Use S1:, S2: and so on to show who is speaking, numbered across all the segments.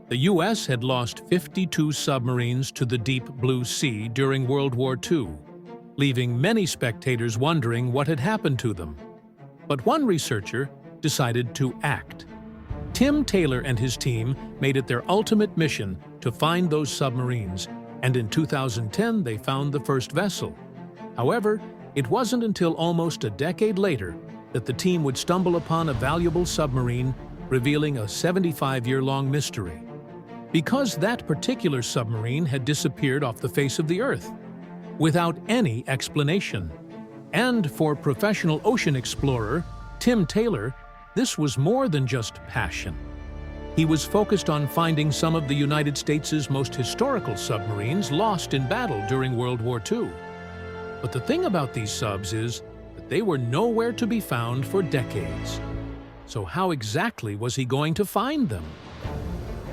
S1: The U.S. had lost 52 submarines to the deep blue sea during World War II, leaving many spectators wondering what had happened to them. But one researcher decided to act. Tim Taylor and his team made it their ultimate mission to find those submarines, and in 2010 they found the first vessel. However, it wasn't until almost a decade later that the team would stumble upon a valuable submarine, revealing a 75-year-long mystery. Because that particular submarine had disappeared off the face of the Earth, without any explanation. And for professional ocean explorer Tim Taylor, this was more than just passion. He was focused on finding some of the United States' most historical submarines lost in battle during World War II. But the thing about these subs is that they were nowhere to be found for decades. So how exactly was he going to find them?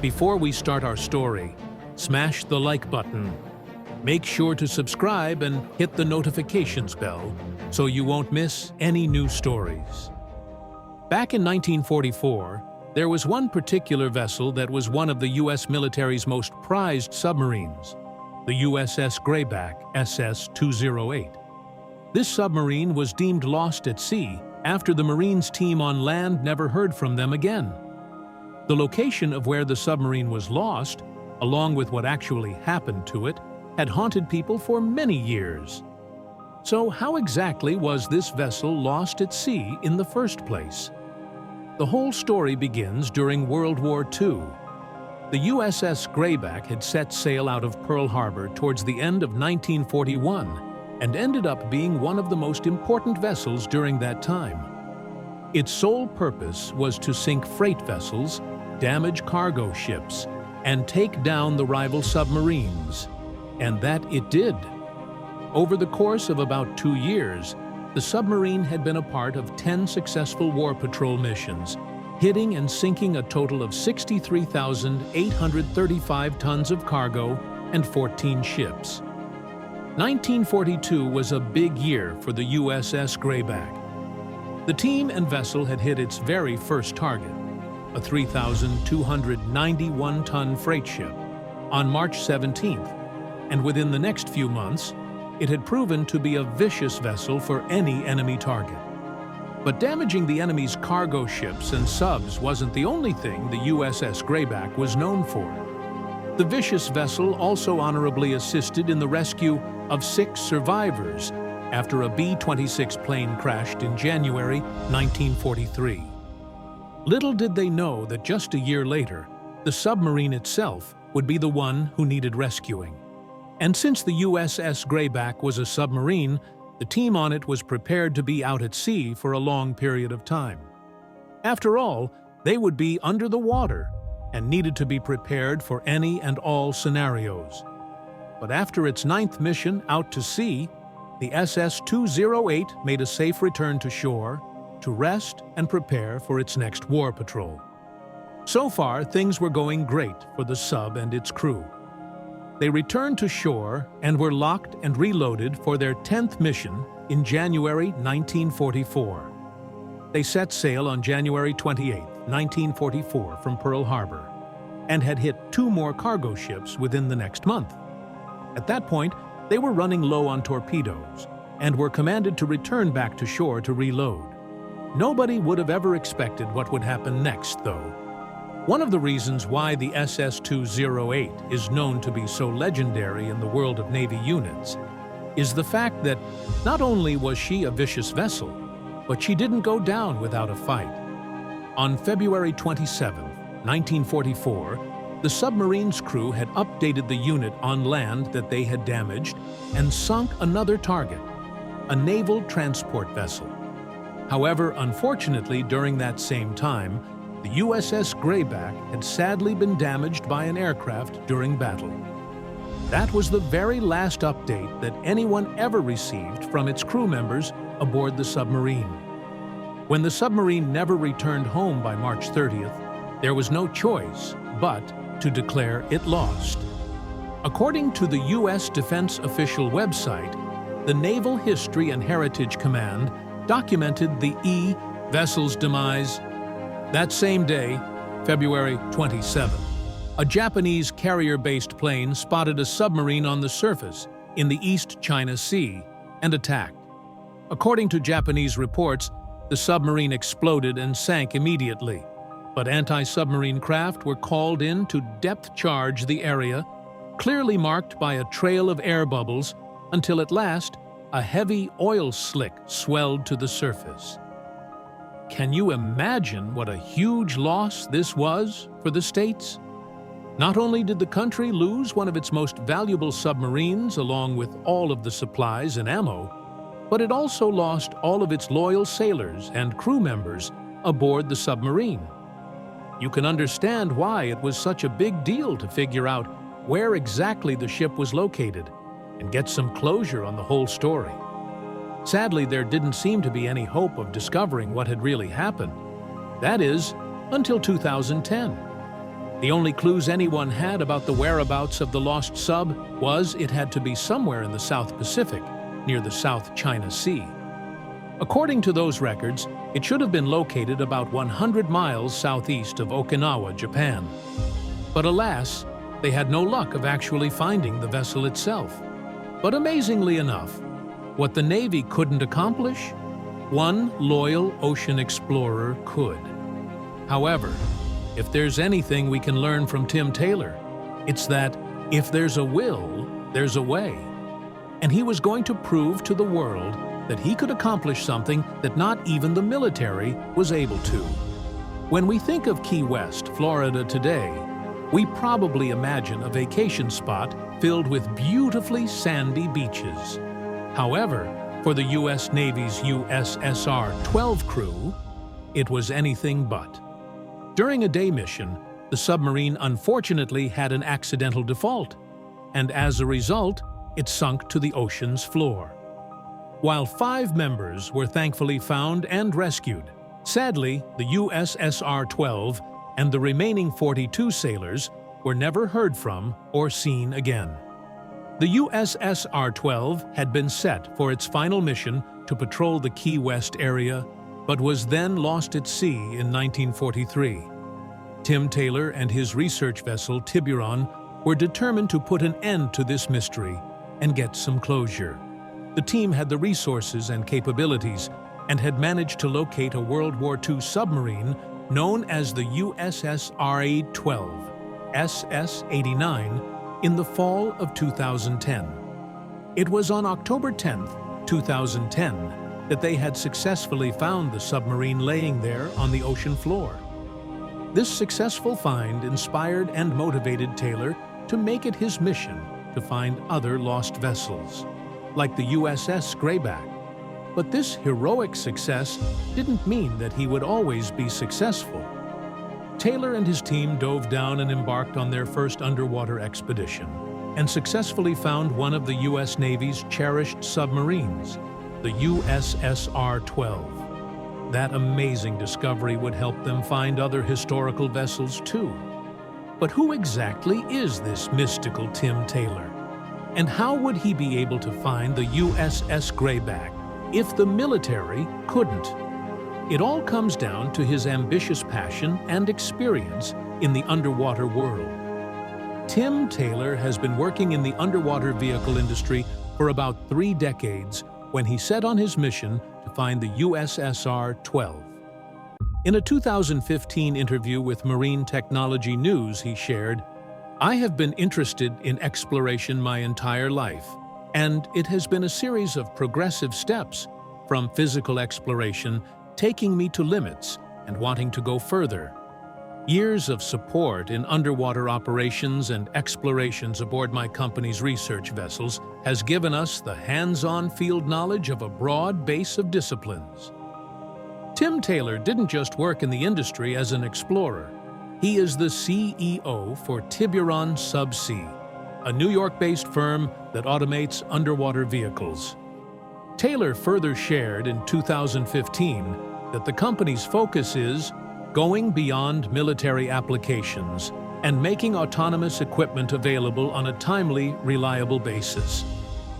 S1: Before we start our story, smash the like button. Make sure to subscribe and hit the notifications bell so you won't miss any new stories. Back in 1944, there was one particular vessel that was one of the U.S. military's most prized submarines, the USS Grayback SS-208. This submarine was deemed lost at sea after the Marines team on land never heard from them again. The location of where the submarine was lost, along with what actually happened to it, had haunted people for many years. So how exactly was this vessel lost at sea in the first place? The whole story begins during World War II. The USS Grayback had set sail out of Pearl Harbor towards the end of 1941 and ended up being one of the most important vessels during that time. Its sole purpose was to sink freight vessels, damage cargo ships, and take down the rival submarines. And that it did. Over the course of about 2 years, the submarine had been a part of 10 successful war patrol missions, hitting and sinking a total of 63,835 tons of cargo and 14 ships. 1942 was a big year for the USS Grayback. The team and vessel had hit its very first target, a 3,291-ton freight ship, on March 17th, and within the next few months, it had proven to be a vicious vessel for any enemy target. But damaging the enemy's cargo ships and subs wasn't the only thing the USS Grayback was known for. The vicious vessel also honorably assisted in the rescue of 6 survivors after a B-26 plane crashed in January 1943. Little did they know that just a year later, the submarine itself would be the one who needed rescuing. And since the USS Grayback was a submarine, the team on it was prepared to be out at sea for a long period of time. After all, they would be under the water and needed to be prepared for any and all scenarios. But after its 9th mission out to sea, the SS-208 made a safe return to shore to rest and prepare for its next war patrol. So far, things were going great for the sub and its crew. They returned to shore and were locked and reloaded for their 10th mission in January 1944. They set sail on January 28, 1944 from Pearl Harbor and had hit 2 more cargo ships within the next month. At that point, they were running low on torpedoes and were commanded to return back to shore to reload. Nobody would have ever expected what would happen next, though. One of the reasons why the SS-208 is known to be so legendary in the world of Navy units is the fact that not only was she a vicious vessel, but she didn't go down without a fight. On February 27, 1944, the submarine's crew had updated the unit on land that they had damaged and sunk another target, a naval transport vessel. However, unfortunately, during that same time, the USS Grayback had sadly been damaged by an aircraft during battle. That was the very last update that anyone ever received from its crew members aboard the submarine. When the submarine never returned home by March 30th, there was no choice but to declare it lost. According to the U.S. Defense official website, the Naval History and Heritage Command documented the E vessel's demise that same day, February 27. a Japanese carrier-based plane spotted a submarine on the surface in the East China Sea and attacked. According to Japanese reports, the submarine exploded and sank immediately, but anti-submarine craft were called in to depth charge the area, clearly marked by a trail of air bubbles, until at last a heavy oil slick swelled to the surface. Can you imagine what a huge loss this was for the States? Not only did the country lose one of its most valuable submarines along with all of the supplies and ammo, but it also lost all of its loyal sailors and crew members aboard the submarine. You can understand why it was such a big deal to figure out where exactly the ship was located and get some closure on the whole story. Sadly, there didn't seem to be any hope of discovering what had really happened. That is, until 2010. The only clues anyone had about the whereabouts of the lost sub was it had to be somewhere in the South Pacific, near the South China Sea. According to those records, it should have been located about 100 miles southeast of Okinawa, Japan. But alas, they had no luck of actually finding the vessel itself. But amazingly enough, what the Navy couldn't accomplish, one loyal ocean explorer could. However, if there's anything we can learn from Tim Taylor, it's that if there's a will, there's a way. And he was going to prove to the world that he could accomplish something that not even the military was able to. When we think of Key West, Florida today, we probably imagine a vacation spot filled with beautifully sandy beaches. However, for the U.S. Navy's USSR-12 crew, it was anything but. During a day mission, the submarine unfortunately had an accidental default, and as a result, it sunk to the ocean's floor. While 5 members were thankfully found and rescued, sadly, the USSR-12 and the remaining 42 sailors were never heard from or seen again. The USSR-12 had been set for its final mission to patrol the Key West area, but was then lost at sea in 1943. Tim Taylor and his research vessel Tiburon were determined to put an end to this mystery and get some closure. The team had the resources and capabilities and had managed to locate a World War II submarine known as the USS RA-12, SS-89, in the fall of 2010. It was on October 10, 2010, that they had successfully found the submarine laying there on the ocean floor. This successful find inspired and motivated Taylor to make it his mission to find other lost vessels, like the USS Grayback. But this heroic success didn't mean that he would always be successful. Taylor and his team dove down and embarked on their first underwater expedition and successfully found one of the U.S. Navy's cherished submarines, the USSR-12. That amazing discovery would help them find other historical vessels too. But who exactly is this mystical Tim Taylor? And how would he be able to find the USS Grayback if the military couldn't? It all comes down to his ambitious passion and experience in the underwater world. Tim Taylor has been working in the underwater vehicle industry for about 3 decades when he set on his mission to find the USSR-12. In a 2015 interview with Marine Technology News, he shared, "I have been interested in exploration my entire life, and it has been a series of progressive steps, from physical exploration taking me to limits and wanting to go further. Years of support in underwater operations and explorations aboard my company's research vessels has given us the hands-on field knowledge of a broad base of disciplines." Tim Taylor didn't just work in the industry as an explorer. He is the CEO for Tiburon Subsea, a New York-based firm that automates underwater vehicles. Taylor further shared in 2015 that the company's focus is going beyond military applications and making autonomous equipment available on a timely, reliable basis.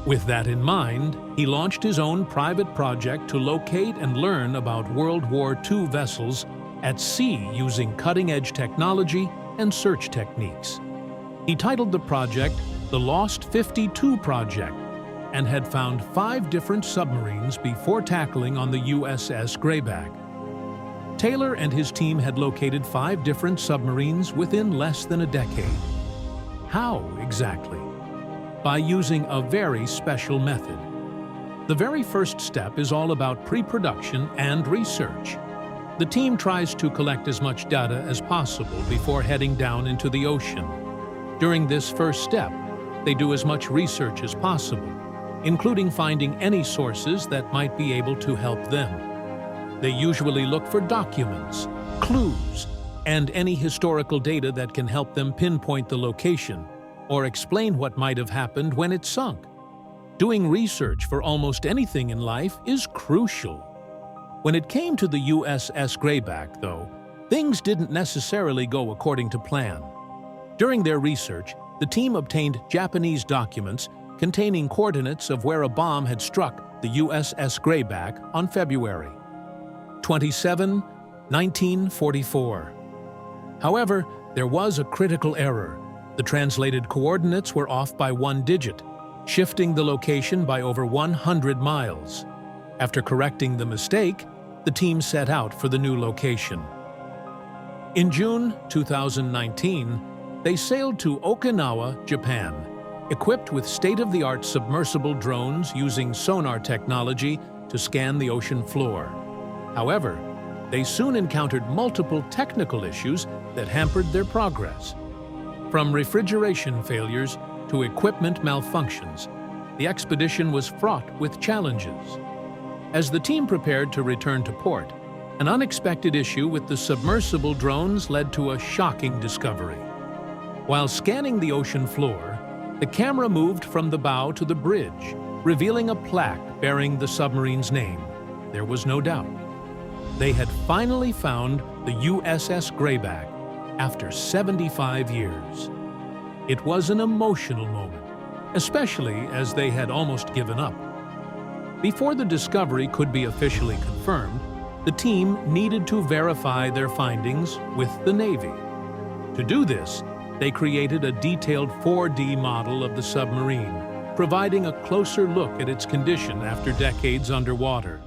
S1: With that in mind, he launched his own private project to locate and learn about World War II vessels at sea using cutting-edge technology and search techniques. He titled the project the Lost 52 Project and had found 5 different submarines before tackling on the USS Greyback. Taylor and his team had located 5 different submarines within less than a decade. How exactly? By using a very special method. The very first step is all about pre-production and research. The team tries to collect as much data as possible before heading down into the ocean. During this first step, they do as much research as possible, including finding any sources that might be able to help them. They usually look for documents, clues, and any historical data that can help them pinpoint the location or explain what might have happened when it sunk. Doing research for almost anything in life is crucial. When it came to the USS Greyback, though, things didn't necessarily go according to plan. During their research, the team obtained Japanese documents containing coordinates of where a bomb had struck the USS Greyback on February 27, 1944. However, there was a critical error. The translated coordinates were off by 1 digit, shifting the location by over 100 miles. After correcting the mistake, the team set out for the new location. In June 2019, they sailed to Okinawa, Japan, equipped with state-of-the-art submersible drones using sonar technology to scan the ocean floor. However, they soon encountered multiple technical issues that hampered their progress. From refrigeration failures to equipment malfunctions, the expedition was fraught with challenges. As the team prepared to return to port, an unexpected issue with the submersible drones led to a shocking discovery. While scanning the ocean floor, the camera moved from the bow to the bridge, revealing a plaque bearing the submarine's name. There was no doubt. They had finally found the USS Greyback after 75 years. It was an emotional moment, especially as they had almost given up. Before the discovery could be officially confirmed, the team needed to verify their findings with the Navy. To do this, they created a detailed 4D model of the submarine, providing a closer look at its condition after decades underwater.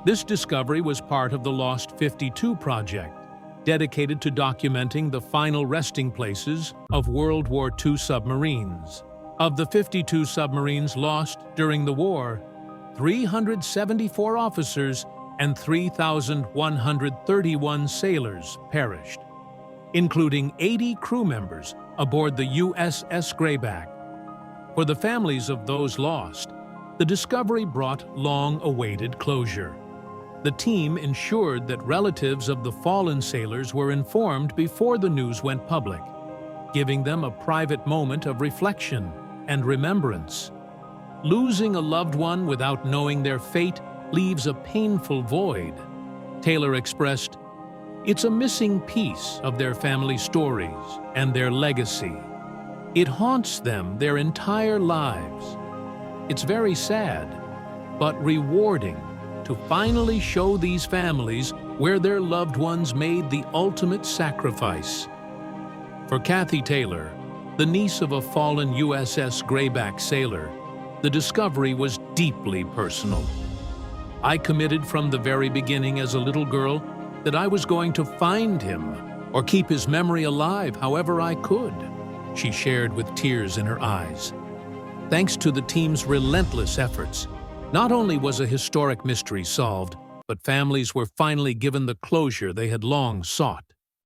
S1: This discovery was part of the Lost 52 project, dedicated to documenting the final resting places of World War II submarines. Of the 52 submarines lost during the war, 374 officers and 3,131 sailors perished, including 80 crew members aboard the USS Greyback. For the families of those lost, the discovery brought long-awaited closure. The team ensured that relatives of the fallen sailors were informed before the news went public, giving them a private moment of reflection and remembrance. Losing a loved one without knowing their fate leaves a painful void. Taylor expressed, "It's a missing piece of their family stories and their legacy. It haunts them their entire lives. It's very sad, but rewarding to finally show these families where their loved ones made the ultimate sacrifice." For Kathy Taylor, the niece of a fallen USS Greyback sailor, the discovery was deeply personal. "I committed from the very beginning as a little girl that I was going to find him or keep his memory alive however I could," she shared with tears in her eyes. Thanks to the team's relentless efforts, not only was a historic mystery solved, but families were finally given the closure they had long sought.